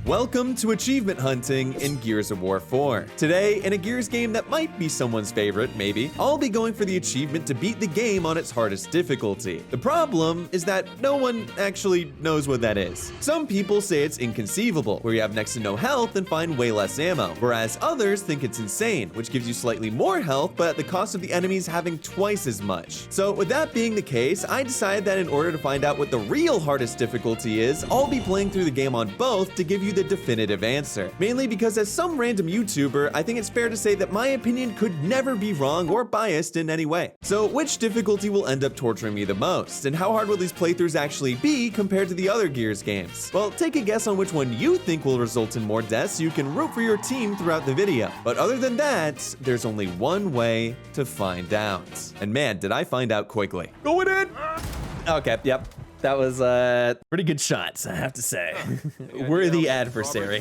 Welcome to achievement hunting in Gears of War 4. Today, in a Gears game that might be someone's favorite, maybe, I'll be going for the achievement to beat the game on its hardest difficulty. The problem is that no one actually knows what that is. Some people say it's inconceivable, where you have next to no health and find way less ammo, whereas others think it's insane, which gives you slightly more health but at the cost of the enemies having twice as much. So with that being the case, I decided that in order to find out what the real hardest difficulty is, I'll be playing through the game on both to give you the definitive answer. Mainly because as some random YouTuber, I think it's fair to say that my opinion could never be wrong or biased in any way. So which difficulty will end up torturing me the most? And how hard will these playthroughs actually be compared to the other Gears games? Well, take a guess on which one you think will result in more deaths so you can root for your team throughout the video. But other than that, there's only one way to find out. And man, did I find out quickly. Going in! Okay, yep. That was pretty good shots, I have to say. Worthy adversary.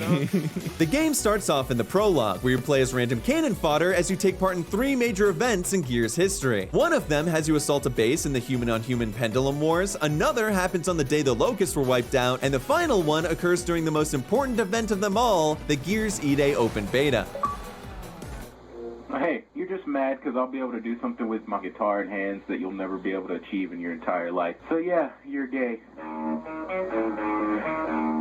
The game starts off in the prologue, where you play as random cannon fodder as you take part in 3 major events in Gears history. One of them has you assault a base in the human-on-human pendulum wars, another happens on the day the Locusts were wiped out, and the final one occurs during the most important event of them all, the Gears E-Day Open Beta. Hey, you're just mad because I'll be able to do something with my guitar in hands that you'll never be able to achieve in your entire life. So yeah, you're gay.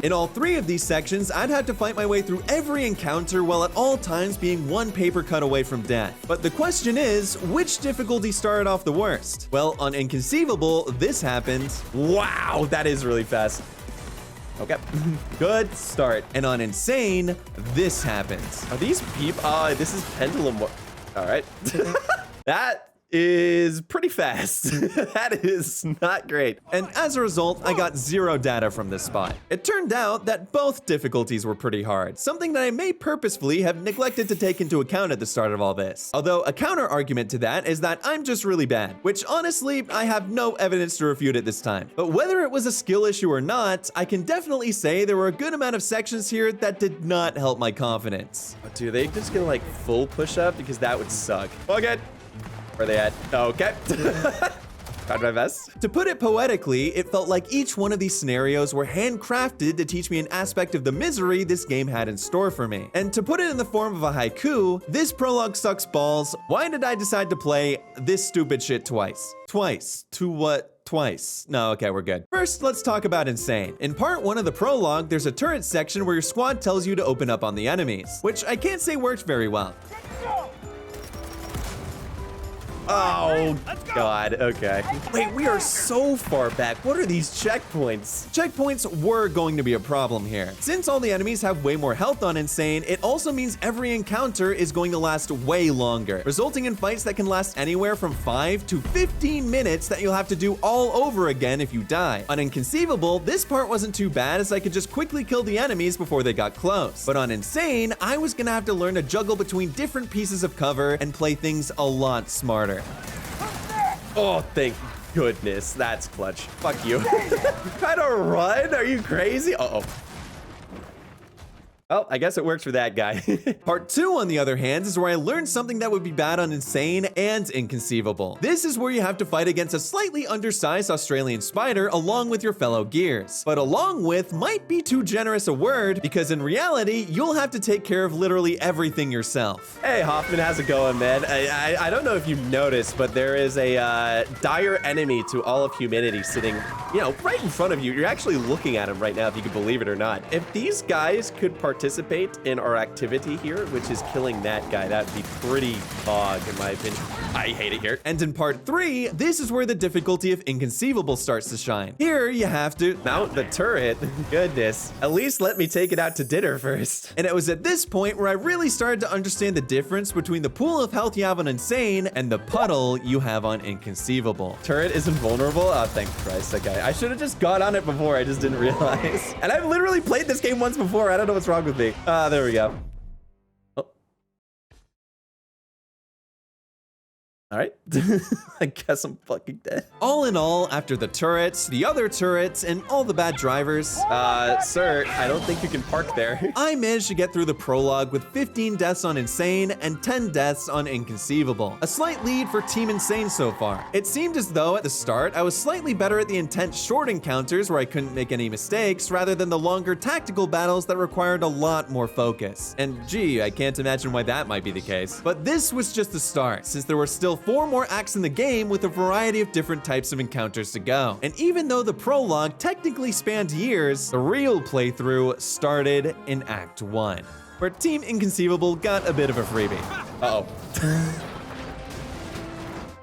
In all 3 of these sections, I'd have to fight my way through every encounter while at all times being one paper cut away from death. But the question is, which difficulty started off the worst? Well, on Inconceivable, this happened. Wow, that is really fast. Okay, good start. And on Insane, this happens. Are these people? This is Pendulum. All right. That is pretty fast. That is not great. And as a result, I got 0 data from this spot. It turned out that both difficulties were pretty hard, something that I may purposefully have neglected to take into account at the start of all this. Although a counter argument to that is that I'm just really bad, which honestly, I have no evidence to refute at this time. But whether it was a skill issue or not, I can definitely say there were a good amount of sections here that did not help my confidence. Oh, dude, they just gonna like full push up because that would suck. Okay. Where are they at? Okay. Tried my best. To put it poetically, it felt like each one of these scenarios were handcrafted to teach me an aspect of the misery this game had in store for me. And to put it in the form of a haiku, this prologue sucks balls. Why did I decide to play this stupid shit twice? Twice. To what? Twice. No, okay, we're good. First, let's talk about Insane. In part 1 of the prologue, there's a turret section where your squad tells you to open up on the enemies, which I can't say worked very well. Oh, God, okay. Wait, we are so far back. What are these checkpoints? Checkpoints were going to be a problem here. Since all the enemies have way more health on Insane, it also means every encounter is going to last way longer, resulting in fights that can last anywhere from 5 to 15 minutes that you'll have to do all over again if you die. On Inconceivable, this part wasn't too bad as I could just quickly kill the enemies before they got close. But on Insane, I was gonna have to learn to juggle between different pieces of cover and play things a lot smarter. Oh, thank goodness. That's clutch. Fuck you. Try to run? Are you crazy? Uh-oh. Oh, I guess it works for that guy. Part 2, on the other hand, is where I learned something that would be bad on Insane and Inconceivable. This is where you have to fight against a slightly undersized Australian spider along with your fellow Gears. But along with might be too generous a word, because in reality, you'll have to take care of literally everything yourself. Hey, Hoffman, how's it going, man? I don't know if you've noticed, but there is a dire enemy to all of humanity sitting, you know, right in front of you. You're actually looking at him right now, if you can believe it or not. If these guys could participate in our activity here, which is killing that guy, that'd be pretty hog in my opinion. I hate it here. And in part 3, this is where the difficulty of Inconceivable starts to shine. Here, you have to mount the turret. Goodness. At least let me take it out to dinner first. And it was at this point where I really started to understand the difference between the pool of health you have on Insane and the puddle you have on Inconceivable. Turret isn't vulnerable? Oh, thank Christ. Okay. I should have just got on it before. I just didn't realize. And I've literally played this game once before. I don't know what's wrong with me. There we go. All right, I guess I'm fucking dead. All in all, after the turrets, the other turrets, and all the bad drivers, Sir, I don't think you can park there. I managed to get through the prologue with 15 deaths on Insane and 10 deaths on Inconceivable. A slight lead for Team Insane so far. It seemed as though at the start, I was slightly better at the intense short encounters where I couldn't make any mistakes, rather than the longer tactical battles that required a lot more focus. And gee, I can't imagine why that might be the case. But this was just the start, since there were still 4 more acts in the game with a variety of different types of encounters to go. And even though the prologue technically spanned years, the real playthrough started in Act 1, where Team Inconceivable got a bit of a freebie. Uh-oh.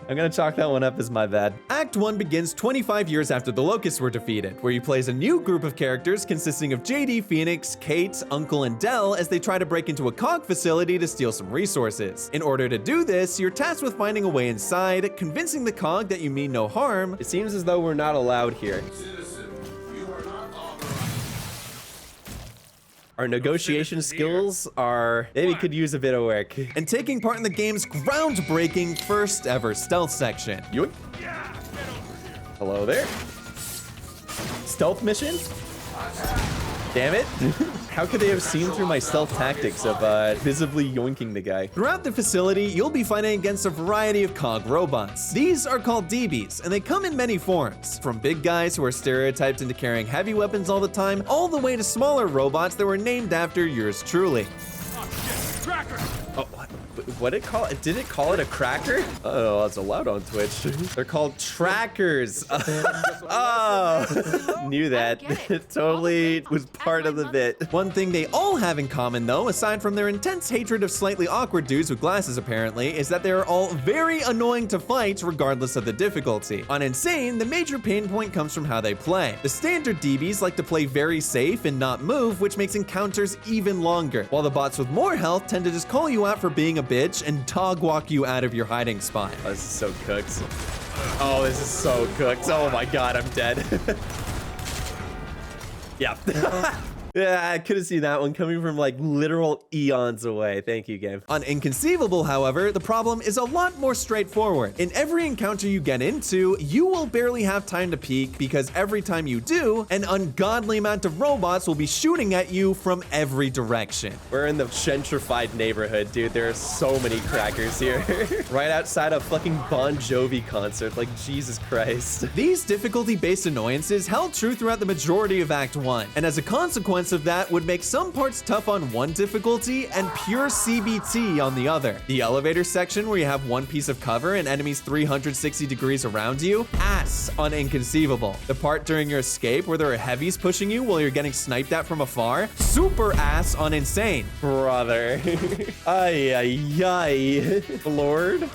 I'm gonna chalk that one up as my bad. Act 1 begins 25 years after the Locusts were defeated, where you play as a new group of characters consisting of JD, Phoenix, Kate, Uncle, and Dell as they try to break into a COG facility to steal some resources. In order to do this, you're tasked with finding a way inside, convincing the COG that you mean no harm. It seems as though we're not allowed here. Our negotiation skills maybe could use a bit of work. And taking part in the game's groundbreaking first ever stealth section. Yoink. Hello there. Stealth mission? Damn it. How could they have seen through my stealth tactics of visibly yoinking the guy? Throughout the facility, you'll be fighting against a variety of COG robots. These are called DBs, and they come in many forms, from big guys who are stereotyped into carrying heavy weapons all the time, all the way to smaller robots that were named after yours truly. Oh, what did it call it? Did it call it a cracker? Oh, that's allowed on Twitch. They're called trackers. Oh, knew that. It totally was part of the bit. One thing they all have in common, though, aside from their intense hatred of slightly awkward dudes with glasses apparently, is that they are all very annoying to fight regardless of the difficulty. On Insane, the major pain point comes from how they play. The standard DBs like to play very safe and not move, which makes encounters even longer, while the bots with more health tend to just call you out for being a bitch and dog walk you out of your hiding spot. Oh, this is so cooked. Oh, this is so cooked. Oh my god, I'm dead. Yeah. Yeah, I could have seen that one coming from like literal eons away. Thank you, game. On Inconceivable, however, the problem is a lot more straightforward. In every encounter you get into, you will barely have time to peek because every time you do, an ungodly amount of robots will be shooting at you from every direction. We're in the gentrified neighborhood, dude. There are so many crackers here. Right outside a fucking Bon Jovi concert. Like, Jesus Christ. These difficulty-based annoyances held true throughout the majority of Act 1, and as a consequence of that would make some parts tough on one difficulty and pure CBT on the other. The elevator section where you have one piece of cover and enemies 360 degrees around you, ass on Inconceivable. The part during your escape where there are heavies pushing you while you're getting sniped at from afar, super ass on Insane. Brother. Ay, ay, ay. Lord.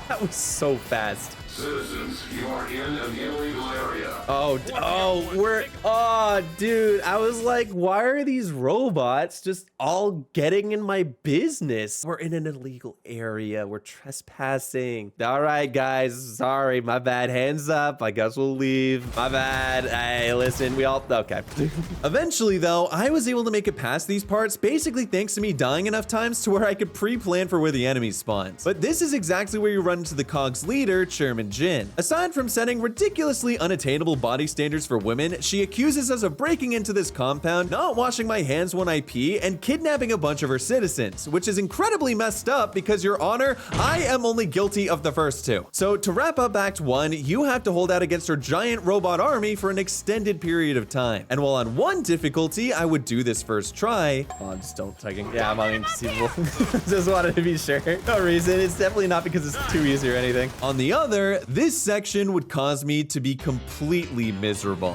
That was so fast. Citizens, you are in an illegal area. Dude, I was like, why are these robots just all getting in my business? We're in an illegal area. We're trespassing. All right, guys. Sorry, my bad. Hands up. I guess we'll leave. My bad. Hey, listen, okay. Eventually, though, I was able to make it past these parts, basically thanks to me dying enough times to where I could pre-plan for where the enemy spawns. But this is exactly where you run into the COG's leader, Chairman Jin. Aside from setting ridiculously unattainable body standards for women, she accuses us of breaking into this compound, not washing my hands when I pee, and kidnapping a bunch of her citizens, which is incredibly messed up because, Your Honor, I am only guilty of the first two. So to wrap up Act 1, you have to hold out against her giant robot army for an extended period of time. And while on one difficulty, I would do this first try. Oh, I'm just don't taking. Yeah, I'm on Inconceivable. Just wanted to be sure. No reason. It's definitely not because it's too easy or anything. On the other, this section would cause me to be completely miserable.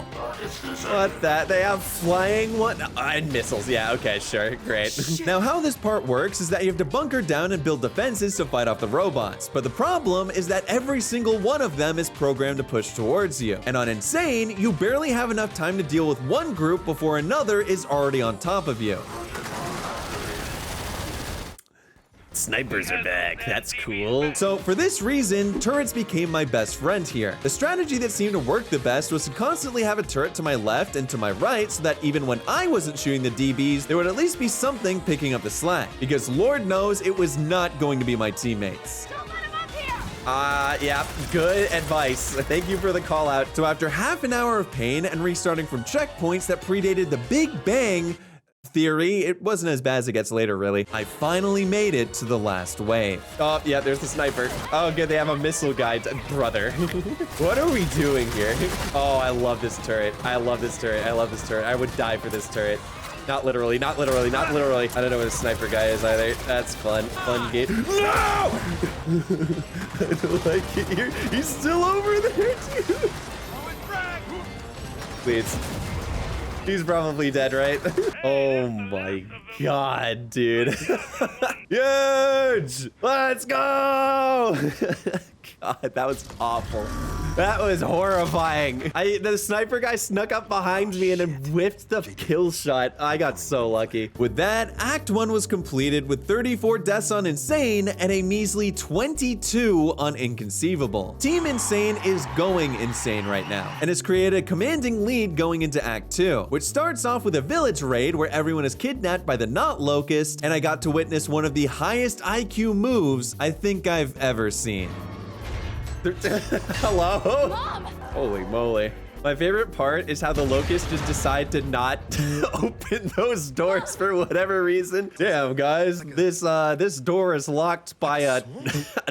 What that? They have flying what? And missiles. Yeah, okay, sure. Great. Now, how this part works is that you have to bunker down and build defenses to fight off the robots. But the problem is that every single one of them is programmed to push towards you. And on Insane, you barely have enough time to deal with one group before another is already on top of you. Snipers are back. That's cool. So for this reason, turrets became my best friend here. The strategy that seemed to work the best was to constantly have a turret to my left and to my right so that even when I wasn't shooting the DBs, there would at least be something picking up the slack. Because Lord knows it was not going to be my teammates. Don't let him up here! Yeah, good advice. Thank you for the call out. So after half an hour of pain and restarting from checkpoints that predated the Big Bang theory, it wasn't as bad as it gets later, really. I finally made it to the last wave. Oh, yeah, there's the sniper. Oh, good, they have a missile guide. Brother. What are we doing here? Oh, I love this turret. I love this turret. I love this turret. I would die for this turret. Not literally, not literally, not literally. I don't know what a sniper guy is either. That's fun. Fun game. No! I don't like it here. He's still over there, dude. Please. He's probably dead, right? Oh my god, dude. Huge! Let's go! God, that was awful. That was horrifying. The sniper guy snuck up behind me and then whiffed the kill shot. I got so lucky. With that, Act 1 was completed with 34 deaths on Insane and a measly 22 on Inconceivable. Team Insane is going insane right now and has created a commanding lead going into Act 2, which starts off with a village raid where everyone is kidnapped by the Not Locust, and I got to witness one of the highest IQ moves I think I've ever seen. Hello? Mom! Holy moly. My favorite part is how the Locusts just decide to not open those doors for whatever reason. Damn, guys, this door is locked by a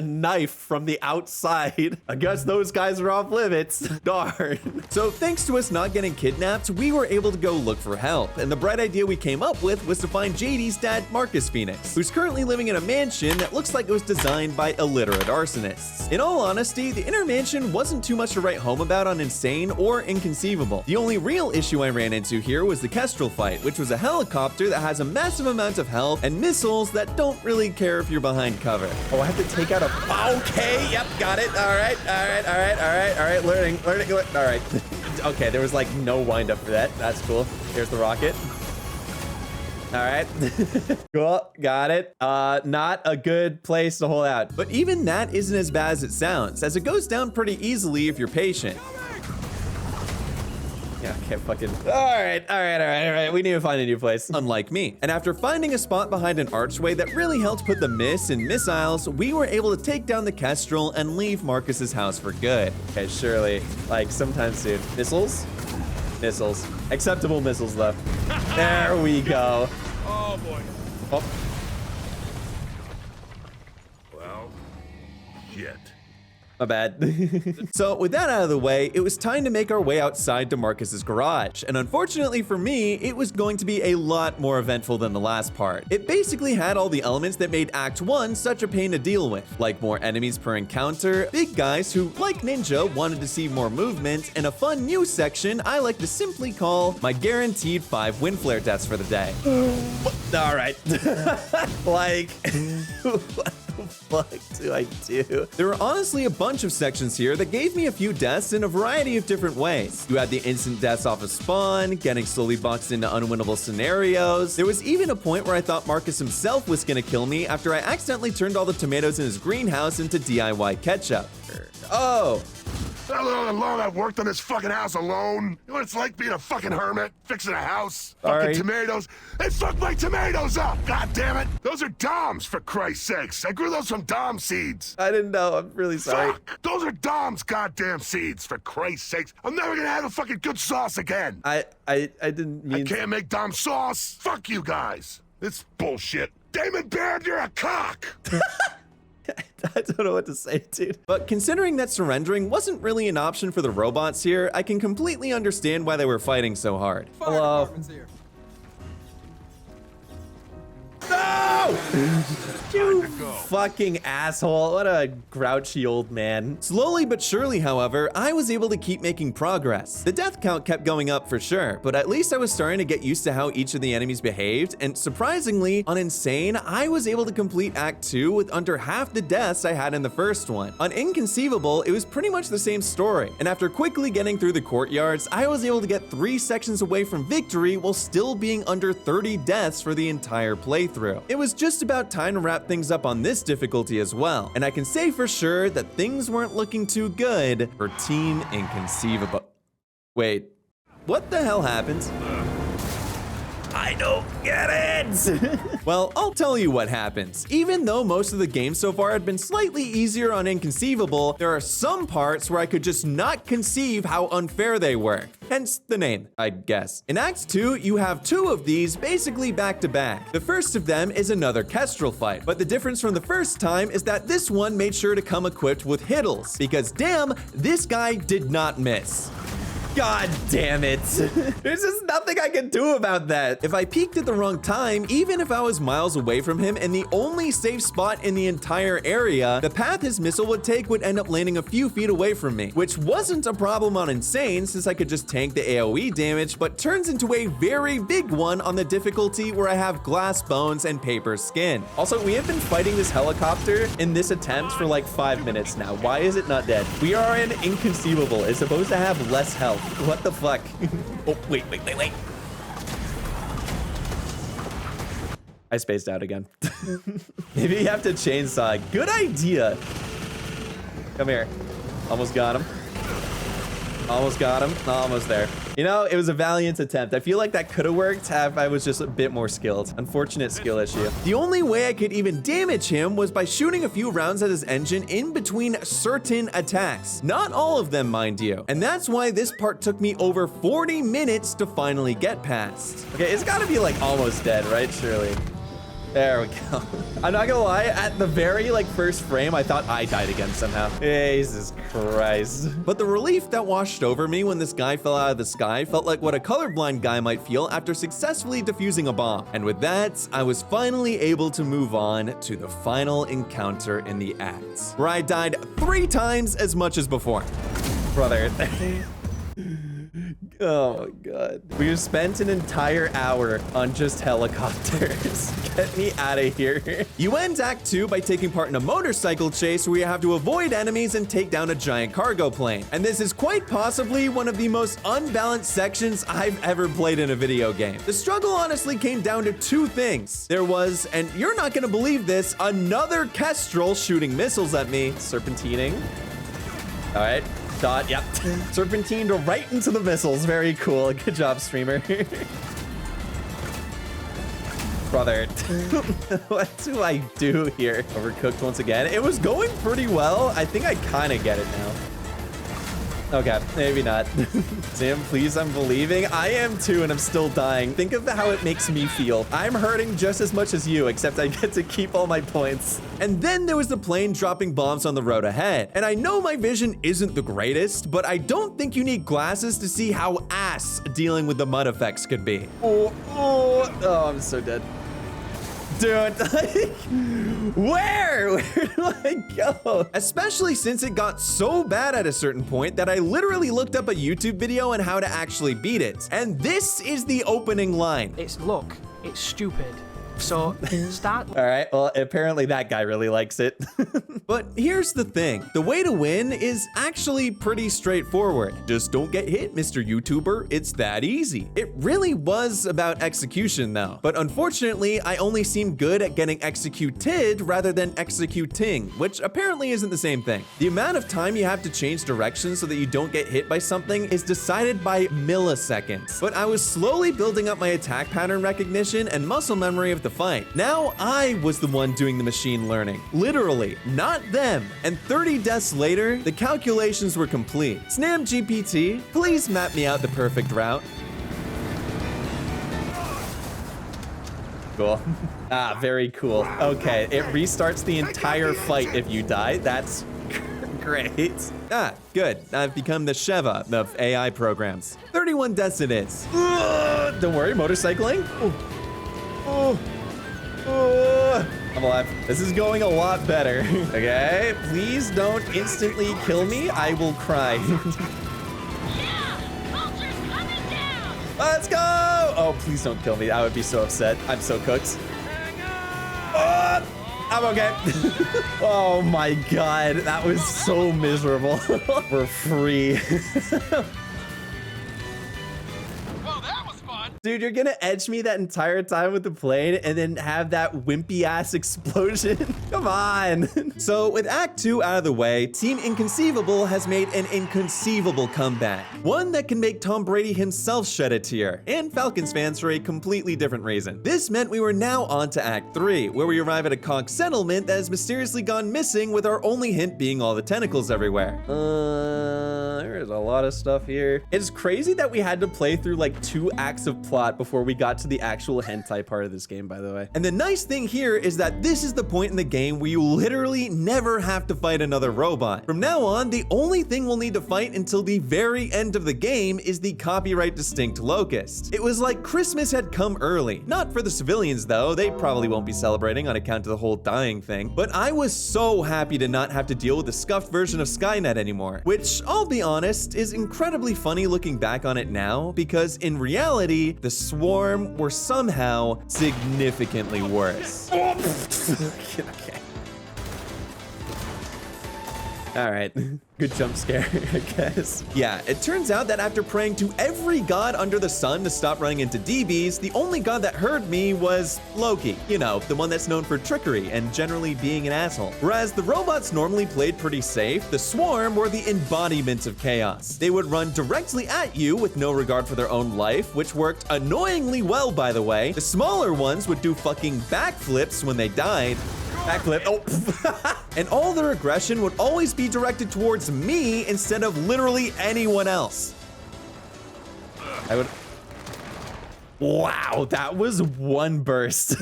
knife from the outside. I guess those guys are off limits. Darn. So thanks to us not getting kidnapped, we were able to go look for help. And the bright idea we came up with was to find JD's dad, Marcus Phoenix, who's currently living in a mansion that looks like it was designed by illiterate arsonists. In all honesty, the inner mansion wasn't too much to write home about on Insane or Inconceivable. The only real issue I ran into here was the Kestrel fight, which was a helicopter that has a massive amount of health and missiles that don't really care if you're behind cover. Oh, I have to take out a... Okay, yep, got it. All right. Learning. All right. Okay, there was like no wind up for that. That's cool. Here's the rocket. All right. Cool. Got it. Not a good place to hold out. But even that isn't as bad as it sounds, as it goes down pretty easily if you're patient. Yeah, okay, fucking... All right. We need to find a new place. Unlike me. And after finding a spot behind an archway that really helped put the miss in missiles, we were able to take down the Kestrel and leave Marcus's house for good. Okay, surely. Like, sometime soon. Missiles? Missiles. Acceptable missiles, though. There we go. Oh, boy. Oh. Well, shit. My bad. So with that out of the way, it was time to make our way outside to Marcus's garage. And unfortunately for me, it was going to be a lot more eventful than the last part. It basically had all the elements that made Act 1 such a pain to deal with, like more enemies per encounter, big guys who, like Ninja, wanted to see more movement, and a fun new section I like to simply call my guaranteed 5 wind flare deaths for the day. All right. Like, what the fuck do I do? There were honestly a bunch of sections here that gave me a few deaths in a variety of different ways. You had the instant deaths off of spawn, getting slowly boxed into unwinnable scenarios. There was even a point where I thought Marcus himself was gonna kill me after I accidentally turned all the tomatoes in his greenhouse into DIY ketchup. Oh. Alone, I worked on this fucking house alone. You know what it's like being a fucking hermit, fixing a house? Sorry. Fucking tomatoes. They fucked my tomatoes up, god damn it. Those are Doms, for Christ's sakes. I grew those from Dom seeds. I didn't know. I'm really sorry. Fuck! Those are Dom's goddamn seeds, for Christ's sakes. I'm never gonna have a fucking good sauce again. I didn't mean... I can't make Dom sauce. Fuck you guys. It's bullshit. Damon Baird, you're a cock. I don't know what to say, dude. But considering that surrendering wasn't really an option for the robots here, I can completely understand why they were fighting so hard. Hello. No! You fucking asshole. What a grouchy old man. Slowly but surely, however, I was able to keep making progress. The death count kept going up for sure, but at least I was starting to get used to how each of the enemies behaved, and surprisingly, on Insane, I was able to complete Act 2 with under half the deaths I had in the first one. On Inconceivable, it was pretty much the same story, and after quickly getting through the courtyards, I was able to get 3 sections away from victory while still being under 30 deaths for the entire playthrough. It was just about time to wrap things up on this difficulty as well, and I can say for sure that things weren't looking too good for Team Inconceivable. Wait, what the hell happened? I don't get it. Well, I'll tell you what happens. Even though most of the games so far had been slightly easier on Inconceivable, there are some parts where I could just not conceive how unfair they were. Hence the name, I guess. In Act 2, you have 2 of these basically back to back. The first of them is another Kestrel fight, but the difference from the first time is that this one made sure to come equipped with Hiddles, because damn, this guy did not miss. God damn it. There's just nothing I can do about that. If I peeked at the wrong time, even if I was miles away from him and the only safe spot in the entire area, the path his missile would take would end up landing a few feet away from me, which wasn't a problem on Insane since I could just tank the AoE damage, but turns into a very big one on the difficulty where I have glass bones and paper skin. Also, we have been fighting this helicopter in this attempt for like 5 minutes now. Why is it not dead? We are in Inconceivable. It's supposed to have less health. What the fuck? Oh, wait. I spaced out again. Maybe you have to chainsaw. Good idea. Come here. Almost got him. Almost got him. Almost there. You know, it was a valiant attempt. I feel like that could have worked if I was just a bit more skilled. Unfortunate skill issue. The only way I could even damage him was by shooting a few rounds at his engine in between certain attacks. Not all of them, mind you. And that's why this part took me over 40 minutes to finally get past. Okay, it's gotta be like almost dead, right? Surely. There we go. I'm not gonna lie, at the very first frame, I thought I died again somehow. Jesus Christ. But the relief that washed over me when this guy fell out of the sky felt like what a colorblind guy might feel after successfully defusing a bomb. And with that, I was finally able to move on to the final encounter in the act, where I died 3 times as much as before. Brother. Oh my god. We've spent an entire hour on just helicopters. Get me out of here. You end Act 2 by taking part in a motorcycle chase where you have to avoid enemies and take down a giant cargo plane. And this is quite possibly one of the most unbalanced sections I've ever played in a video game. The struggle honestly came down to 2 things. There was, and you're not gonna believe this, another Kestrel shooting missiles at me. Serpentining. All right. Dot, yep. Serpentined right into the missiles. Very cool. Good job, streamer. Brother, what do I do here? Overcooked once again. It was going pretty well. I think I kind of get it now. Okay, maybe not. Sam, please, I'm believing. I am too, and I'm still dying. Think of how it makes me feel. I'm hurting just as much as you, except I get to keep all my points. And then there was the plane dropping bombs on the road ahead. And I know my vision isn't the greatest, but I don't think you need glasses to see how ass dealing with the mud effects could be. Oh, I'm so dead. Dude, where do I go? Especially since it got so bad at a certain point that I literally looked up a YouTube video on how to actually beat it. And this is the opening line. It's stupid. So start. All right, well, apparently that guy really likes it. But here's the thing. The way to win is actually pretty straightforward. Just don't get hit, Mr. YouTuber. It's that easy. It really was about execution though. But unfortunately, I only seem good at getting executed rather than executing, which apparently isn't the same thing. The amount of time you have to change direction so that you don't get hit by something is decided by milliseconds. But I was slowly building up my attack pattern recognition and muscle memory of the fight. Now I was the one doing the machine learning. Literally, not them. And 30 deaths later, the calculations were complete. SnamGPT, please map me out the perfect route. Cool. Ah, very cool. Okay, it restarts the entire fight if you die. That's great. Ah, good. I've become the Sheva of AI programs. 31 deaths it is. Don't worry, motorcycling. I'm alive. This is going a lot better. Okay, please don't instantly kill me. I will cry. Let's go! Oh, please don't kill me. I would be so upset. I'm so cooked. I'm okay. Oh my god, that was so miserable. We're free. Dude, you're gonna edge me that entire time with the plane and then have that wimpy ass explosion? Come on. So with Act 2 out of the way, Team Inconceivable has made an inconceivable comeback. One that can make Tom Brady himself shed a tear, and Falcons fans for a completely different reason. This meant we were now on to Act 3, where we arrive at a conch settlement that has mysteriously gone missing, with our only hint being all the tentacles everywhere. There's a lot of stuff here. It's crazy that we had to play through like 2 acts of plot before we got to the actual hentai part of this game, by the way. And the nice thing here is that this is the point in the game where you literally never have to fight another robot. From now on, the only thing we'll need to fight until the very end of the game is the copyright distinct locust. It was like Christmas had come early. Not for the civilians though, they probably won't be celebrating on account of the whole dying thing. But I was so happy to not have to deal with the scuffed version of Skynet anymore, which I'll be honest is incredibly funny looking back on it now, because in reality, the Swarm were somehow significantly worse. Okay. All right. Good jump scare, I guess. Yeah, it turns out that after praying to every god under the sun to stop running into DBs, the only god that heard me was Loki. You know, the one that's known for trickery and generally being an asshole. Whereas the robots normally played pretty safe, the Swarm were the embodiments of chaos. They would run directly at you with no regard for their own life, which worked annoyingly well, by the way. The smaller ones would do fucking backflips when they died. Backflip. Oh. And all their aggression would always be directed towards me instead of literally anyone else. I would... Wow, that was one burst.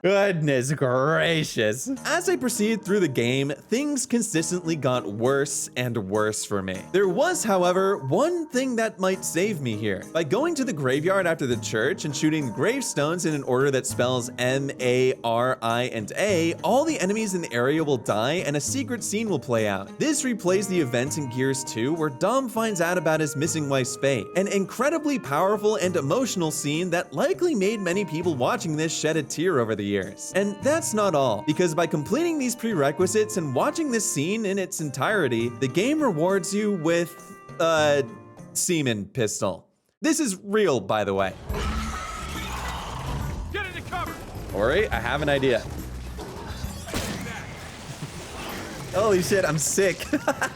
Goodness gracious. As I proceeded through the game, things consistently got worse and worse for me. There was, however, one thing that might save me here. By going to the graveyard after the church and shooting the gravestones in an order that spells M-A-R-I and A, all the enemies in the area will die and a secret scene will play out. This replays the events in Gears 2 where Dom finds out about his missing wife's fate. An incredibly powerful and emotional scene that likely made many people watching this shed a tear over the years. And that's not all, because by completing these prerequisites and watching this scene in its entirety, the game rewards you with a semen pistol. This is real, by the way. Get into cover! Ori, I have an idea. Holy shit, I'm sick.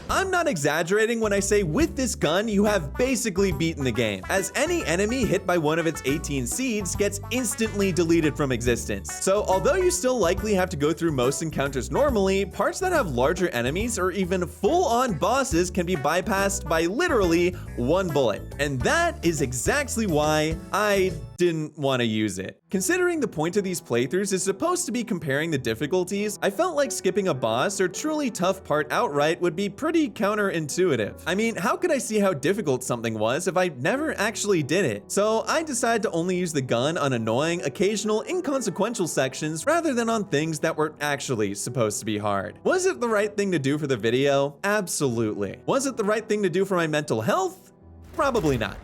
I'm not exaggerating when I say with this gun, you have basically beaten the game, as any enemy hit by one of its 18 seeds gets instantly deleted from existence. So although you still likely have to go through most encounters normally, parts that have larger enemies or even full-on bosses can be bypassed by literally one bullet. And that is exactly why I didn't want to use it. Considering the point of these playthroughs is supposed to be comparing the difficulties, I felt like skipping a boss or truly tough part outright would be pretty counterintuitive. I mean, how could I see how difficult something was if I never actually did it? So I decided to only use the gun on annoying, occasional, inconsequential sections rather than on things that were actually supposed to be hard. Was it the right thing to do for the video? Absolutely. Was it the right thing to do for my mental health? Probably not.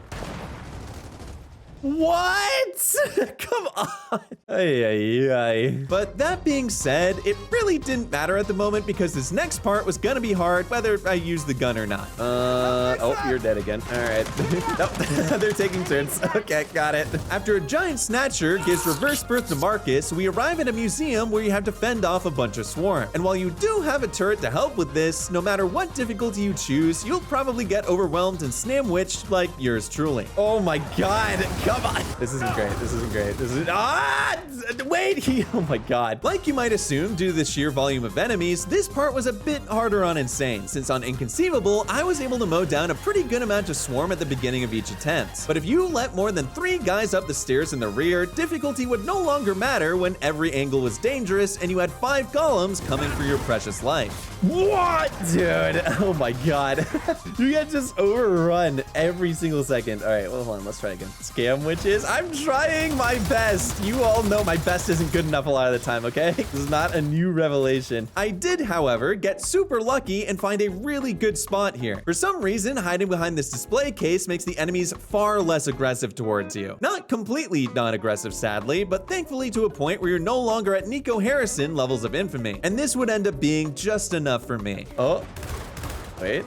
What? Come on. Ay, ay, ay. But that being said, it really didn't matter at the moment because this next part was gonna be hard whether I used the gun or not. Oh, you're dead again. All right. Nope, they're taking turns. Okay, got it. After a giant snatcher gives reverse birth to Marcus, we arrive at a museum where you have to fend off a bunch of Swarm. And while you do have a turret to help with this, no matter what difficulty you choose, you'll probably get overwhelmed and snamwiched like yours truly. Oh my god. Come on. This isn't great. This isn't great. This is... Wait. Oh my god. Like you might assume, due to the sheer volume of enemies, this part was a bit harder on Insane, since on Inconceivable, I was able to mow down a pretty good amount of Swarm at the beginning of each attempt. But if you let more than 3 guys up the stairs in the rear, difficulty would no longer matter when every angle was dangerous and you had 5 golems coming for your precious life. What? Dude. Oh my god. You get just overrun every single second. All right, well, hold on. Let's try again. Scam witches. I'm trying my best. You all know my best isn't good enough a lot of the time, okay? This is not a new revelation. I did, however, get super lucky and find a really good spot here. For some reason, hiding behind this display case makes the enemies far less aggressive towards you. Not completely non-aggressive, sadly, but thankfully to a point where you're no longer at Nico Harrison levels of infamy. And this would end up being just enough for me. Oh, wait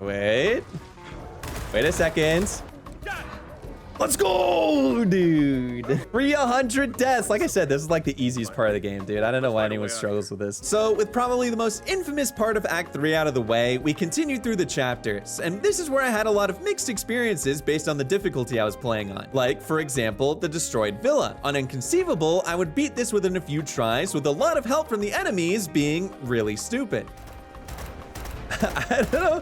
a second. Let's go, dude. 300 deaths. Like I said, this is like the easiest part of the game, dude. I don't know why anyone struggles with this. So with probably the most infamous part of Act 3 out of the way, we continued through the chapters. And this is where I had a lot of mixed experiences based on the difficulty I was playing on. Like, for example, the destroyed villa. On Inconceivable, I would beat this within a few tries with a lot of help from the enemies being really stupid. I don't know.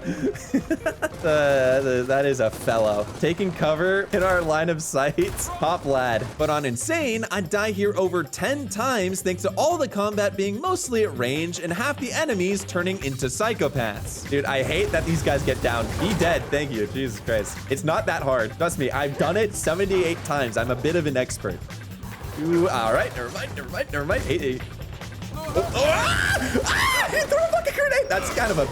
That is a fellow. Taking cover in our line of sight. Top lad. But on Insane, I'd die here over 10 times thanks to all the combat being mostly at range and half the enemies turning into psychopaths. Dude, I hate that these guys get down. Be dead. Thank you. Jesus Christ. It's not that hard. Trust me, I've done it 78 times. I'm a bit of an expert. Ooh, all right. Never mind. Hey. He threw a fucking grenade. That's kind of a...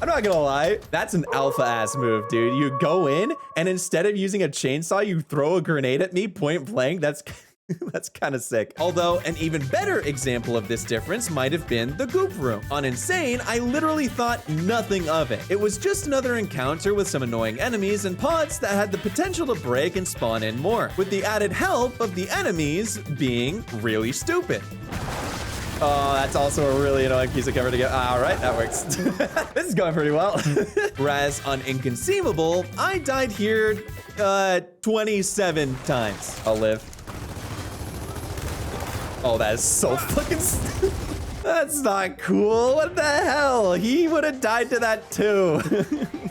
I'm not gonna lie, that's an alpha ass move, dude. You go in and instead of using a chainsaw, you throw a grenade at me point blank. That's kind of sick. Although an even better example of this difference might have been the goop room. On Insane, I literally thought nothing of it. It was just another encounter with some annoying enemies and pods that had the potential to break and spawn in more, with the added help of the enemies being really stupid. Oh, that's also a really annoying piece of cover to get. All right, that works. This is going pretty well. Whereas on Inconceivable, I died here 27 times. I'll live. Oh, that is so fucking stupid. That's not cool. What the hell? He would have died to that too.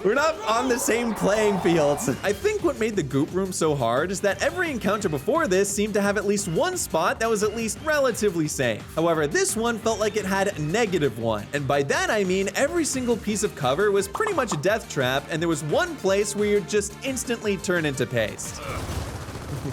We're not on the same playing fields. I think what made the goop room so hard is that every encounter before this seemed to have at least one spot that was at least relatively safe. However, this one felt like it had a -1. And by that, I mean every single piece of cover was pretty much a death trap, and there was one place where you'd just instantly turn into paste.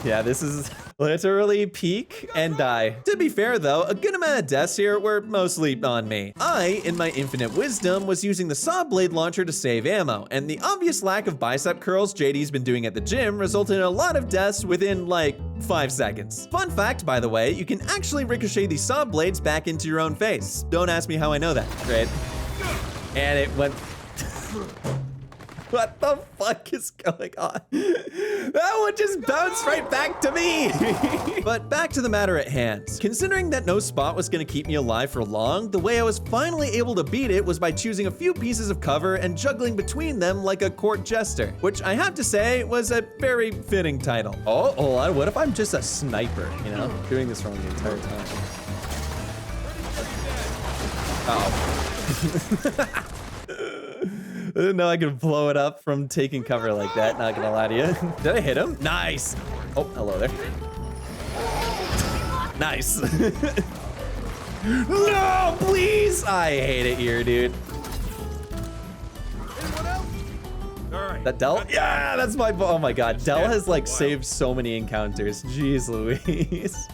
Yeah, this is literally peak and die. To be fair though, a good amount of deaths here were mostly on me. I, in my infinite wisdom, was using the saw blade launcher to save ammo, and the obvious lack of bicep curls JD's been doing at the gym resulted in a lot of deaths within like 5 seconds. Fun fact, by the way, you can actually ricochet these saw blades back into your own face. Don't ask me how I know that. Great. And it went... What the fuck is going on? That one just bounced right back to me. But back to the matter at hand. Considering that no spot was going to keep me alive for long, the way I was finally able to beat it was by choosing a few pieces of cover and juggling between them like a court jester, which I have to say was a very fitting title. Oh, hold on. What if I'm just a sniper, you know? Doing this wrong the entire time. Uh-oh. I didn't know I could blow it up from taking cover like that, not gonna lie to you. Did I hit him? Nice. Oh, hello there. Nice. No, please. I hate it here, dude. That Del? Yeah, that's my... Oh my god, Del has like saved so many encounters. Jeez Louise.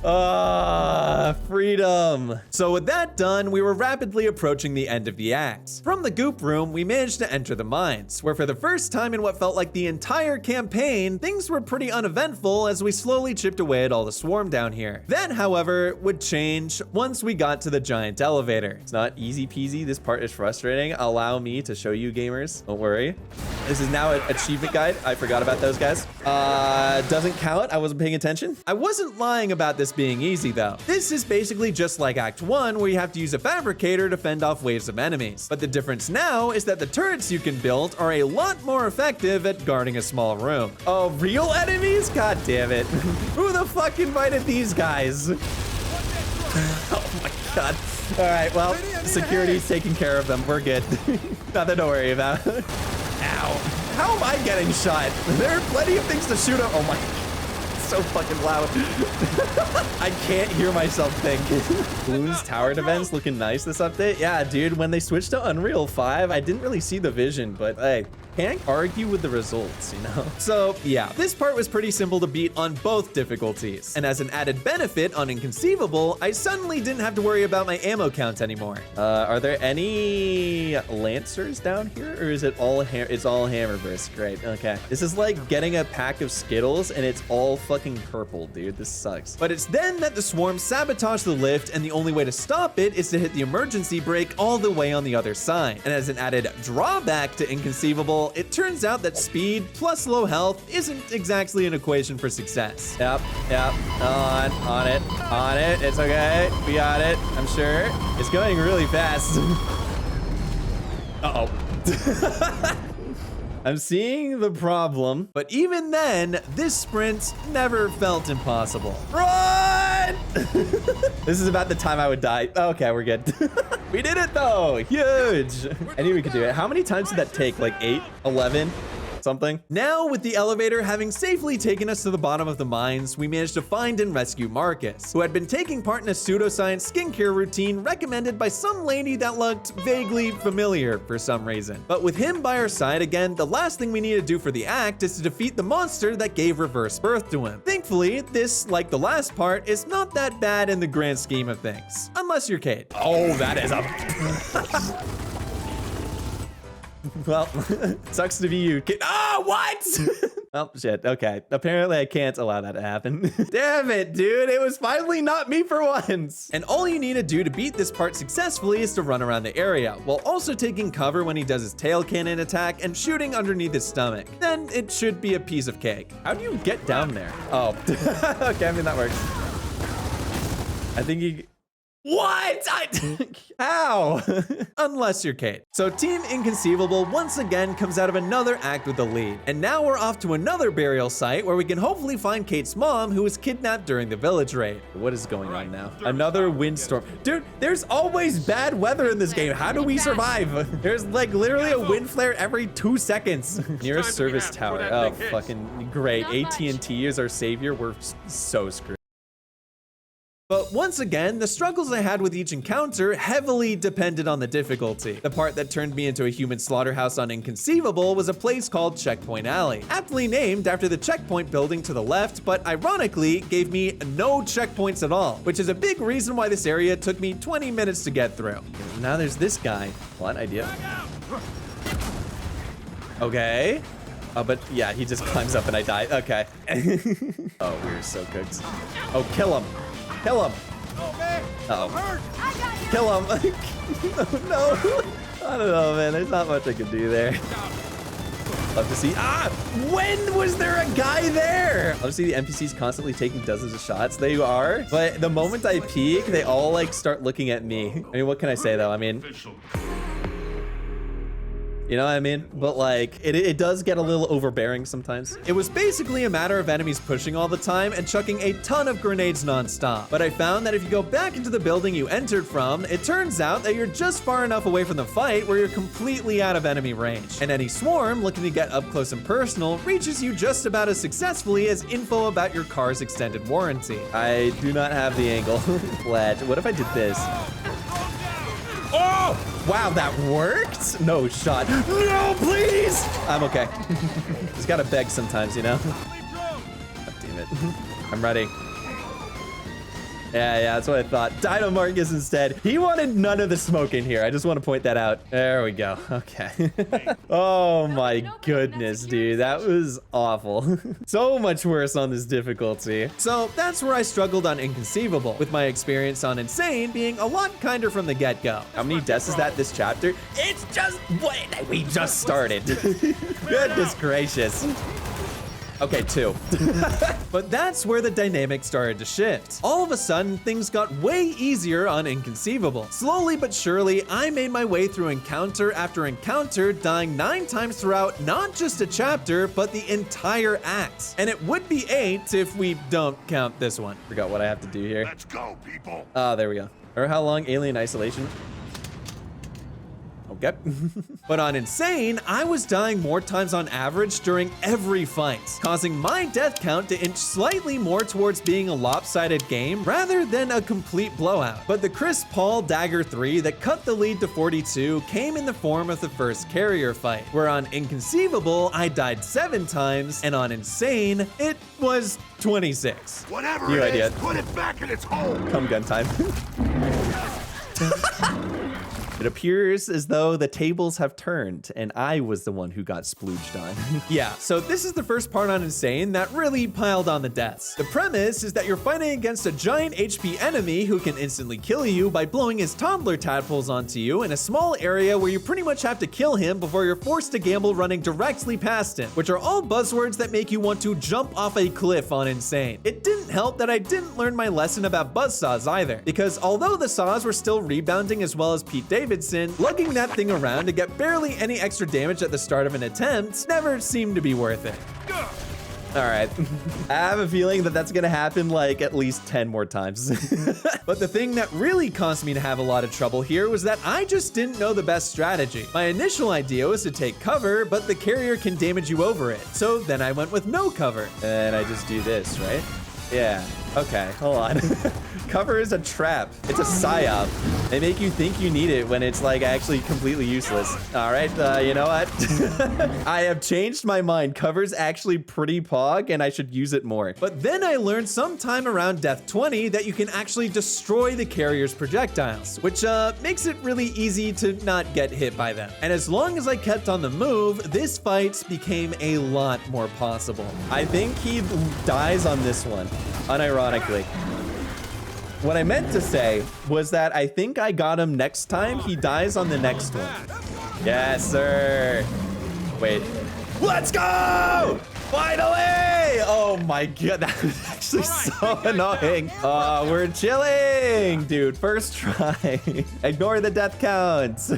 Freedom. So with that done, we were rapidly approaching the end of the act. From the goop room, we managed to enter the mines, where for the first time in what felt like the entire campaign, things were pretty uneventful as we slowly chipped away at all the swarm down here. That, however, would change once we got to the giant elevator. It's not easy peasy. This part is frustrating. Allow me to show you, gamers. Don't worry. This is now an achievement guide. I forgot about those guys. Doesn't count. I wasn't paying attention. I wasn't lying about this being easy though. This is basically just like Act 1 where you have to use a fabricator to fend off waves of enemies. But the difference now is that the turrets you can build are a lot more effective at guarding a small room. Oh, real enemies? God damn it. Who the fuck invited these guys? Oh my god. All right, well, security's taking care of them. We're good. Nothing to worry about. Ow. How am I getting shot? There are plenty of things to shoot at. Oh my, it's so fucking loud. I can't hear myself think. Bloons tower defense looking nice this update. Yeah, dude, when they switched to Unreal 5, I didn't really see the vision, but hey, can't argue with the results, you know? So yeah, this part was pretty simple to beat on both difficulties. And as an added benefit on Inconceivable, I suddenly didn't have to worry about my ammo count anymore. Are there any Lancers down here? Or is it all it's all Hammerburst? Great, okay. This is like getting a pack of Skittles and it's all fucking purple, dude. This sucks. But it's then that the swarm sabotaged the lift and the only way to stop it is to hit the emergency brake all the way on the other side. And as an added drawback to Inconceivable, Inconceivable, it turns out that speed plus low health isn't exactly an equation for success. Yep. On it. It's okay. We got it, I'm sure. It's going really fast. Uh-oh. I'm seeing the problem, But even then, this sprint never felt impossible. run! This is about the time I would die. Okay, we're good. We did it though, huge. I knew we could do it. How many times did that take? Like 8, 11, something? Now, with the elevator having safely taken us to the bottom of the mines, we managed to find and rescue Marcus, who had been taking part in a pseudoscience skincare routine recommended by some lady that looked vaguely familiar for some reason. But with him by our side again, the last thing we need to do for the act is to defeat the monster that gave reverse birth to him. Thankfully, this, like the last part, is not that bad in the grand scheme of things. Unless you're Kate. Oh, that is a... Well, sucks to be you. Ah, what? Oh, shit. Okay. Apparently, I can't allow that to happen. Damn it, dude. It was finally not me for once. And all you need to do to beat this part successfully is to run around the area, while also taking cover when he does his tail cannon attack and shooting underneath his stomach. Then it should be a piece of cake. How do you get down there? Oh, okay. I mean, that works. I think you... What? How? Unless you're Kate. So Team Inconceivable once again comes out of another act with the lead. And now we're off to another burial site where we can hopefully find Kate's mom, who was kidnapped during the village raid. What is going on now? Another windstorm. Dude, there's always bad weather in this game. How do we survive? There's like literally a wind flare every 2 seconds. Nearest service tower. Oh, fucking great. AT&T is our savior. We're so screwed. But once again, the struggles I had with each encounter heavily depended on the difficulty. The part that turned me into a human slaughterhouse on Inconceivable was a place called Checkpoint Alley, aptly named after the checkpoint building to the left, but ironically gave me no checkpoints at all, which is a big reason why this area took me 20 minutes to get through. Now there's this guy. What idea? Okay. Oh, but yeah, he just climbs up and I die. Okay. Oh, we're so cooked. Oh, kill him. Kill him. Uh-oh. Kill him. Oh, no. I don't know, man. There's not much I can do there. Love to see. Ah! When was there a guy there? Love to see the NPCs constantly taking dozens of shots. They are. But the moment I peek, they all like start looking at me. I mean, what can I say though? I mean... You know what I mean? But like, it does get a little overbearing sometimes. It was basically a matter of enemies pushing all the time and chucking a ton of grenades non-stop. But I found that if you go back into the building you entered from, it turns out that you're just far enough away from the fight where you're completely out of enemy range. And any swarm looking to get up close and personal reaches you just about as successfully as info about your car's extended warranty. I do not have the angle. Fledge. What if I did this? Oh! Wow, that worked? No shot. No, please! I'm okay. Just gotta beg sometimes, you know? God damn it. I'm ready. Yeah, that's what I thought. Dino Marcus instead. He wanted none of the smoke in here. I just want to point that out. There we go. Okay. Oh my goodness, dude. That was awful. So much worse on this difficulty. So that's where I struggled on Inconceivable, with my experience on Insane being a lot kinder from the get-go. How many deaths is that this chapter? It's just... Wait, we just started. Goodness gracious. Okay, 2. But that's where the dynamic started to shift. All of a sudden, things got way easier on Inconceivable. Slowly but surely, I made my way through encounter after encounter, dying 9 times throughout not just a chapter, but the entire act. And it would be 8 if we don't count this one. Forgot what I have to do here. Let's go, people. Oh, there we go. Or how long? Alien Isolation. Okay. But on Insane, I was dying more times on average during every fight, causing my death count to inch slightly more towards being a lopsided game rather than a complete blowout. But the Chris Paul Dagger 3 that cut the lead to 42 came in the form of the first carrier fight, where on Inconceivable, I died 7 times, and on Insane, it was 26. Whatever New it idea. is, put it back in its hole. Come gun time. It appears as though the tables have turned and I was the one who got splooged on. Yeah, so this is the first part on Insane that really piled on the deaths. The premise is that you're fighting against a giant HP enemy who can instantly kill you by blowing his toddler tadpoles onto you in a small area where you pretty much have to kill him before you're forced to gamble running directly past him, which are all buzzwords that make you want to jump off a cliff on Insane. It didn't help that I didn't learn my lesson about buzzsaws either, because although the saws were still rebounding as well as Pete Davidson, lugging that thing around to get barely any extra damage at the start of an attempt never seemed to be worth it. All right, I have a feeling that that's gonna happen like at least 10 more times. But the thing that really caused me to have a lot of trouble here was that I just didn't know the best strategy. My initial idea was to take cover, but the carrier can damage you over it. So then I went with no cover. And I just do this, right? Yeah, okay, hold on. Cover is a trap. It's a psyop. They make you think you need it when it's like actually completely useless. All right, you know what? I have changed my mind. Cover's actually pretty pog and I should use it more. But then I learned sometime around Death 20 that you can actually destroy the carrier's projectiles, which makes it really easy to not get hit by them. And as long as I kept on the move, this fight became a lot more possible. I think he dies on this one, unironically. What I meant to say was that I think I got him next time. He dies on the next one. Yes, sir. Wait. Let's go! Finally! Oh my god, that was actually so annoying. Oh, we're chilling, dude. First try. Ignore the death counts.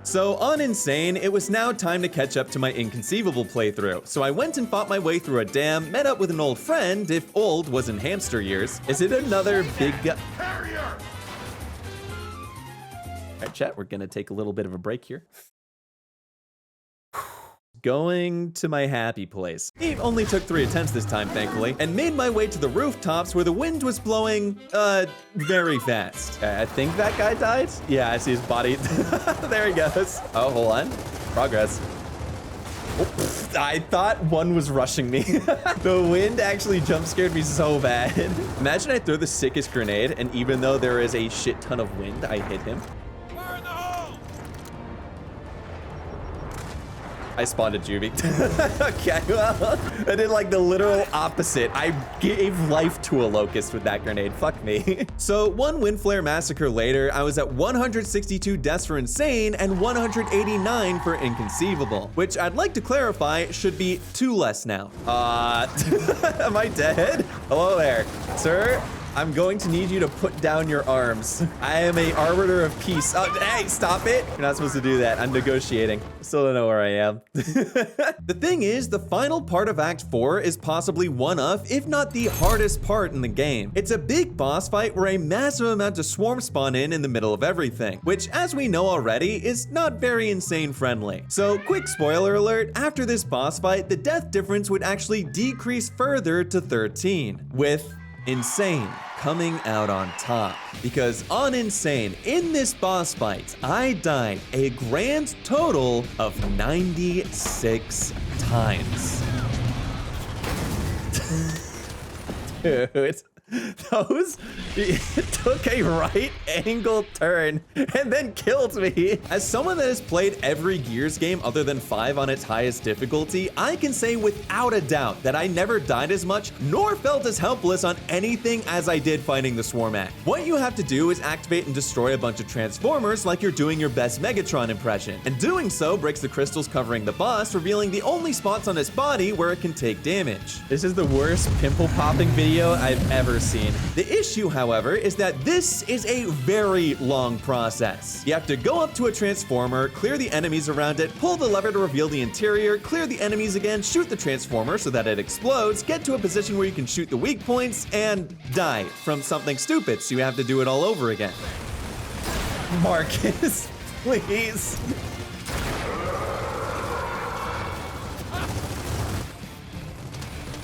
So on Insane, it was now time to catch up to my Inconceivable playthrough. So I went and fought my way through a dam, met up with an old friend, if old was in hamster years. Is it another big guy? All right, chat, we're gonna take a little bit of a break here. Going to my happy place. It only took 3 attempts this time, thankfully, and made my way to the rooftops where the wind was blowing, very fast. I think that guy died? Yeah, I see his body. There he goes. Oh, hold on. Progress. Oh, I thought one was rushing me. The wind actually jump scared me so bad. Imagine I throw the sickest grenade, and even though there is a shit ton of wind, I hit him. I spawned a juvie. Okay, well, I did like the literal opposite. I gave life to a locust with that grenade. Fuck me. So one wind flare massacre later, I was at 162 deaths for Insane and 189 for Inconceivable, which I'd like to clarify should be 2 less now. Am I dead? Hello there, sir. I'm going to need you to put down your arms. I am a arbiter of peace. Oh, hey, stop it. You're not supposed to do that. I'm negotiating. Still don't know where I am. The thing is, the final part of Act 4 is possibly one of, if not the hardest part in the game. It's a big boss fight where a massive amount of swarms spawn in the middle of everything, which, as we know already, is not very Insane friendly. So, quick spoiler alert, after this boss fight, the death difference would actually decrease further to 13, with Insane coming out on top. Because on Insane, in this boss fight, I died a grand total of 96 times. Dude, it took a right angle turn and then killed me. As someone that has played every Gears game other than 5 on its highest difficulty, I can say without a doubt that I never died as much nor felt as helpless on anything as I did fighting the Swarm Act. What you have to do is activate and destroy a bunch of Transformers like you're doing your best Megatron impression, and doing so breaks the crystals covering the boss, revealing the only spots on his body where it can take damage. This is the worst pimple popping video I've ever seen. The issue, however, is that this is a very long process. You have to go up to a transformer, clear the enemies around it, pull the lever to reveal the interior, clear the enemies again, shoot the transformer so that it explodes, get to a position where you can shoot the weak points, and die from something stupid, so you have to do it all over again. Marcus, please.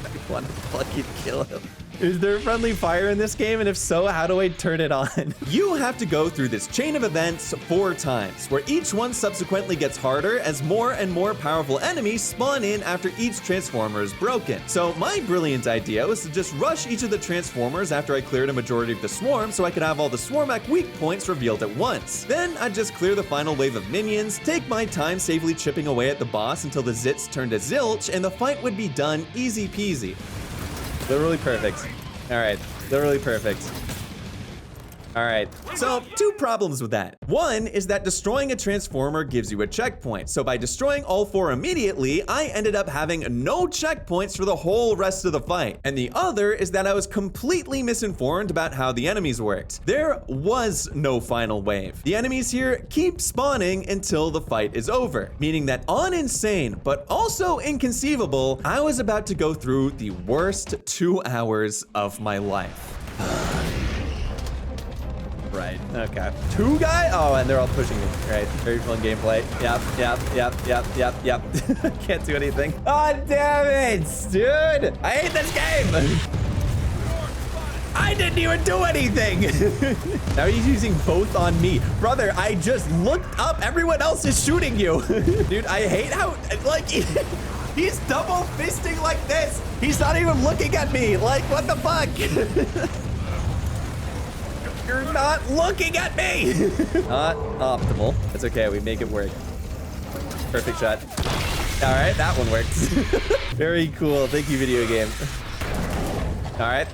I want to fucking kill him. Is there friendly fire in this game? And if so, how do I turn it on? You have to go through this chain of events 4 times, where each one subsequently gets harder as more and more powerful enemies spawn in after each transformer is broken. So my brilliant idea was to just rush each of the transformers after I cleared a majority of the swarm so I could have all the Swarmac weak points revealed at once. Then I'd just clear the final wave of minions, take my time safely chipping away at the boss until the zits turned to zilch, and the fight would be done easy peasy. Literally perfect. All right, literally perfect. All right. So, 2 problems with that. One is that destroying a transformer gives you a checkpoint. So by destroying all 4 immediately, I ended up having no checkpoints for the whole rest of the fight. And the other is that I was completely misinformed about how the enemies worked. There was no final wave. The enemies here keep spawning until the fight is over, meaning that on Insane, but also Inconceivable, I was about to go through the worst 2 hours of my life. Right, okay. 2 guys? Oh, and they're all pushing me. Right, very fun gameplay. Yep. Can't do anything. Oh, damn it, dude. I hate this game. I didn't even do anything. Now he's using both on me. Brother, I just looked up. Everyone else is shooting you. Dude, I hate how, like, he's double fisting like this. He's not even looking at me. Like, what the fuck? You're not looking at me. Not optimal. That's okay. We make it work. Perfect shot. All right, that one worked. Very cool. Thank you, video game. All right.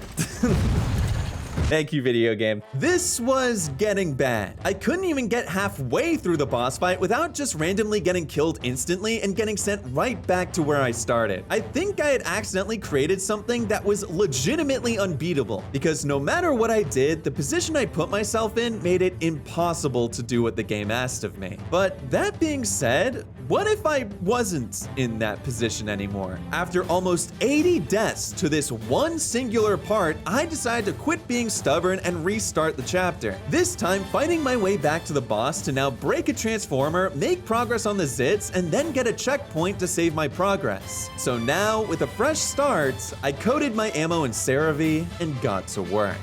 Thank you, video game. This was getting bad. I couldn't even get halfway through the boss fight without just randomly getting killed instantly and getting sent right back to where I started. I think I had accidentally created something that was legitimately unbeatable, because no matter what I did, the position I put myself in made it impossible to do what the game asked of me. But that being said, what if I wasn't in that position anymore? After almost 80 deaths to this one singular part, I decided to quit being stubborn and restart the chapter. This time fighting my way back to the boss to now break a transformer, make progress on the zits, and then get a checkpoint to save my progress. So now, with a fresh start, I coated my ammo in CeraVe and got to work.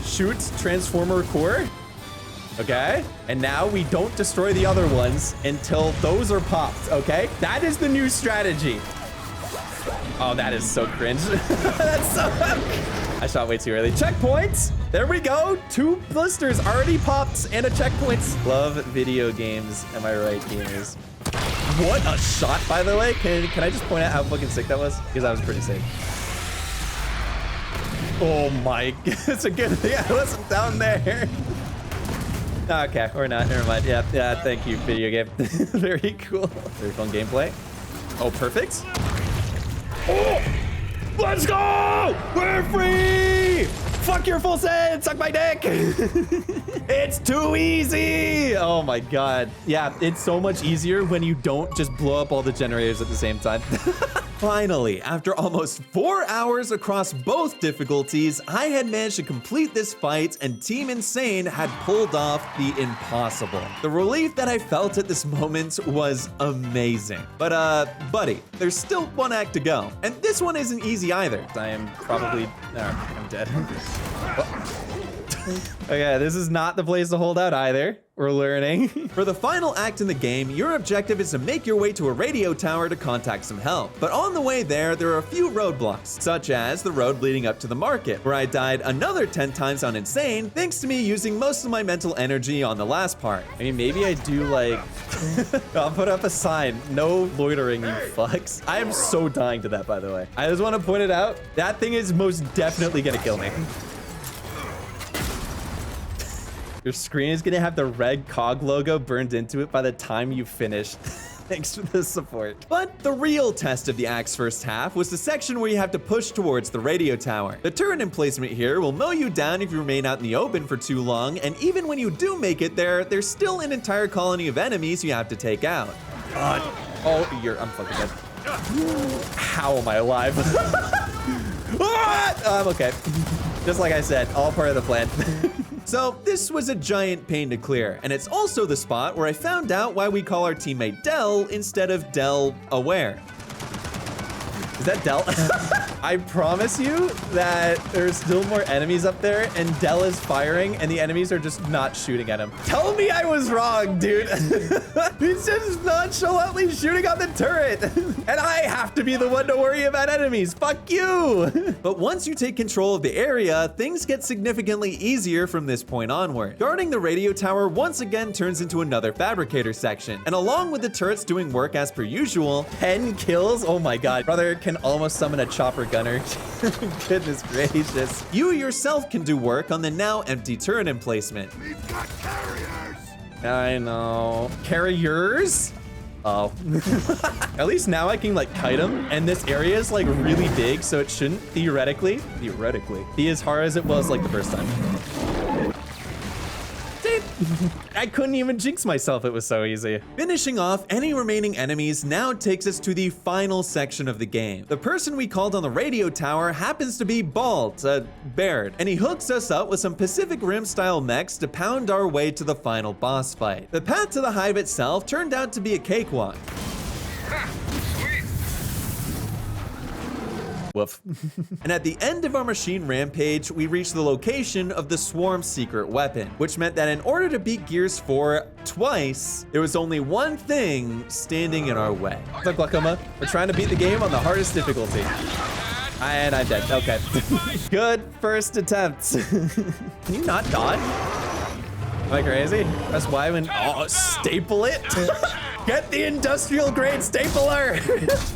Shoot transformer core. Okay, and now we don't destroy the other ones until those are popped, okay? That is the new strategy. Oh, that is so cringe. That's so... I shot way too early. Checkpoints! There we go. 2 blisters already popped and a checkpoint. Love video games. Am I right, gamers? What a shot, by the way. Can I just point out how fucking sick that was? Because that was pretty sick. Oh my... It's a good thing I wasn't down there. Okay, or not. Never mind. Yeah, thank you, video game. Very cool. Very fun gameplay. Oh, perfect. Oh, let's go! We're free! Fuck your full set! Suck my dick! It's too easy! Oh my god. Yeah, it's so much easier when you don't just blow up all the generators at the same time. Finally, after almost 4 hours across both difficulties, I had managed to complete this fight, and Team Insane had pulled off the impossible. The relief that I felt at this moment was amazing. But buddy, there's still 1 act to go. And this one isn't easy either. I am probably... I'm dead. Okay, this is not the place to hold out either. We're learning. For the final act in the game, your objective is to make your way to a radio tower to contact some help. But on the way there are a few roadblocks, such as the road leading up to the market, where I died another 10 times on Insane, thanks to me using most of my mental energy on the last part. I mean, maybe I do, like... I'll put up a sign. No loitering, you fucks. I am so dying to that, by the way. I just want to point it out. That thing is most definitely gonna kill me. Your screen is gonna have the red cog logo burned into it by the time you finish. Thanks for the support. But the real test of the act's first half was the section where you have to push towards the radio tower. The turret emplacement here will mow you down if you remain out in the open for too long, and even when you do make it there, there's still an entire colony of enemies you have to take out. I'm fucking dead. How am I alive? I'm okay. Just like I said, all part of the plan. So this was a giant pain to clear, and it's also the spot where I found out why we call our teammate Del instead of Del Aware. Is that Del? I promise you that there's still more enemies up there and Del is firing and the enemies are just not shooting at him. Tell me I was wrong, dude. He's just nonchalantly shooting on the turret. And I have to be the one to worry about enemies. Fuck you. But once you take control of the area, things get significantly easier from this point onward. Guarding the radio tower once again turns into another fabricator section. And along with the turrets doing work as per usual, 10 kills? Oh my god. Brother can almost summon a chopper gunner. Goodness gracious. you yourself can do work on the now empty turret emplacement. We've got carriers! I know. Carriers? Oh. At least now I can like kite them, and this area is like really big, so it shouldn't theoretically be as hard as it was like the first time. I couldn't even jinx myself, it was so easy. Finishing off any remaining enemies now takes us to the final section of the game. The person we called on the radio tower happens to be Balt, Baird, and he hooks us up with some Pacific Rim style mechs to pound our way to the final boss fight. The path to the hive itself turned out to be a cakewalk. Woof. And at the end of our machine rampage, we reached the location of the Swarm's secret weapon, which meant that in order to beat Gears 4 twice, there was only one thing standing in our way. Look, Glaucoma, we're trying to beat the game on the hardest difficulty. And I'm dead. Okay. Good first attempt. Can you not dodge? Am I crazy? That's why when staple it. Get the industrial grade stapler.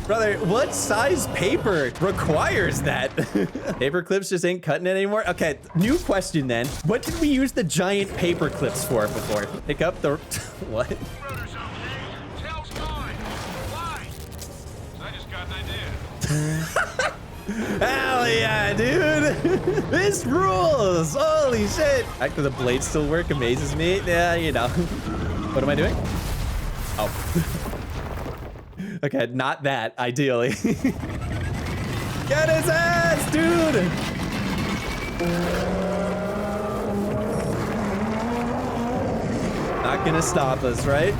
Brother, what size paper requires that? Paper clips just ain't cutting it anymore. Okay, new question then. What did we use the giant paper clips for before? Pick up the, what? Brothers over there. Tail's gone. Why? I just got an idea. Hell yeah, dude. This rules. Holy shit. The fact that the blades still work amazes me. Yeah, you know. What am I doing? Oh. Okay, not that, ideally. Get his ass, dude! Not gonna stop us, right?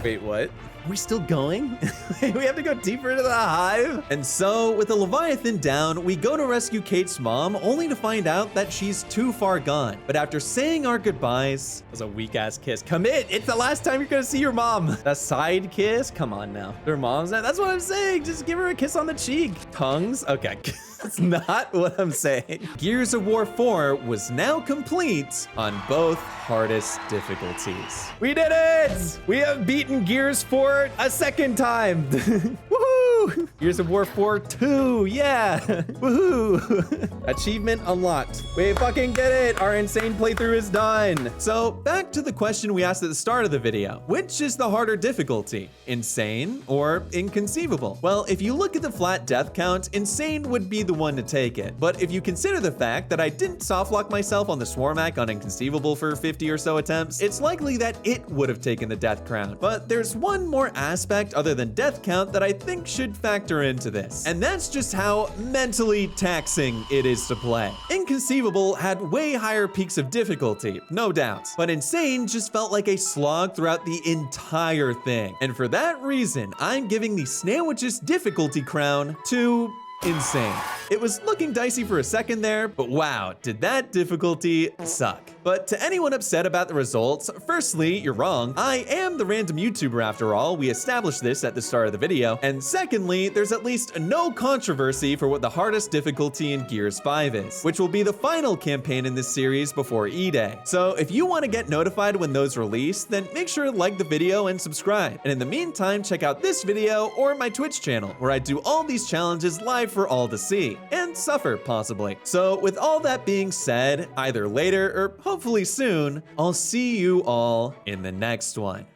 Wait, what? Are we still going? We have to go deeper into the hive? And so, with the Leviathan down, we go to rescue Kate's mom, only to find out that she's too far gone. But after saying our goodbyes, That was a weak-ass kiss. Commit! It's the last time you're gonna see your mom. That side kiss? Come on now. Their mom's not. That's what I'm saying. Just give her a kiss on the cheek. Tongues? Okay. That's not what I'm saying. Gears of War 4 was now complete on both hardest difficulties. We did it! We have beaten Gears 4 a second time. Woohoo! Gears of War 4 2, yeah! Woohoo! Achievement unlocked. We fucking did it! Our insane playthrough is done. So, back to the question we asked at the start of the video. Which is the harder difficulty? Insane or inconceivable? Well, if you look at the flat death count, insane would be the one to take it. But if you consider the fact that I didn't softlock myself on the Swarmac on inconceivable for 50 or so attempts, it's likely that it would have taken the death crown. But there's one more aspect other than death count that I think should factor into this. And that's just how mentally taxing it is to play. Inconceivable had way higher peaks of difficulty, no doubt. But insane just felt like a slog throughout the entire thing. And for that reason, I'm giving the Snamwiches difficulty crown to insane. It was looking dicey for a second there, but wow, did that difficulty suck. But to anyone upset about the results, firstly, you're wrong. I am the random YouTuber after all. We established this at the start of the video. And secondly, there's at least no controversy for what the hardest difficulty in Gears 5 is, which will be the final campaign in this series before E-Day. So if you want to get notified when those release, then make sure to like the video and subscribe. And in the meantime, check out this video or my Twitch channel, where I do all these challenges live for all to see, and suffer possibly. So with all that being said, either later or hopefully soon, I'll see you all in the next one.